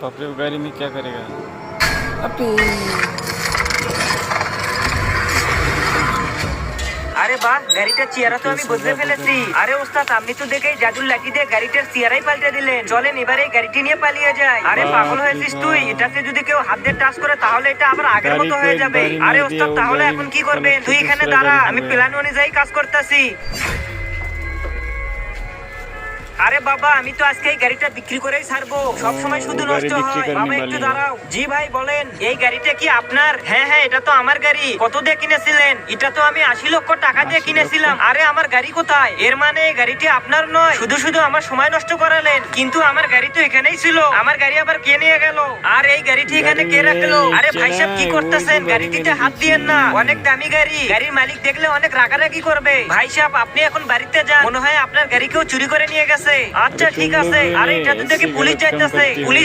बाप रे, वो गाड़ी में क्या करेगा? अबे আরে বাহ, গাড়িটার চেয়ারা তো আমি বদলে ফেলেছি। আরে ওস্তাদ, আপনি তো দেখে জাদুর লাঠি দিয়ে গাড়িটার চেয়ারাই পাল্টে দিলেন। চলেন এবারে এই গাড়িটি নিয়ে পালিয়ে যাই। আরে পাগল হয়েছিস তুই? এটাতে যদি কেউ হাত দিয়ে টাচ করে তাহলে এটা আবার আগের মতো হয়ে যাবে। আরে ওস্তাদ, তাহলে এখন কি করবেন? তুই এখানে দাঁড়া, আমি প্ল্যান অনুযায়ী কাজ করতেছি। আরে বাবা, আমি তো আজকে এই গাড়িটা বিক্রি করেই ছাড়বো। সব সময় শুধু নষ্ট হয়। বাবা একটু দাঁড়াও। জি ভাই বলেন, এই গাড়িটা কি আপনার? হ্যাঁ হ্যাঁ, এটা তো আমার গাড়ি। কত দিয়ে কিনেছিলেন? এটা তো আমি 80 লক্ষ টাকা দিয়ে কিনেছিলাম। আরে আমার গাড়ি কোথায়? এর মানে এই গাড়িটি আপনার নয়। শুধু শুধু আমার সময় নষ্ট করালেন। কিন্তু আমার গাড়ি তো এখানেই ছিল। আমার গাড়ি আবার কে নিয়ে গেল? আর এই গাড়িটি এখানে কে রাখলো? আরে ভাই সাহেব, কি করতেছেন? গাড়িটিতে হাত দিয়েন না, অনেক দামি গাড়ি। গাড়ির মালিক দেখলে অনেক রাগারাগি করবে। ভাই সাহেব, আপনি এখন বাড়িতে যান। মনে হয় আপনার গাড়ি কেউ চুরি করে নিয়ে গেছে। আচ্ছা ঠিক আছে। আরে এটা তো দেখি পুলিশ যাইতেছে। পুলিশ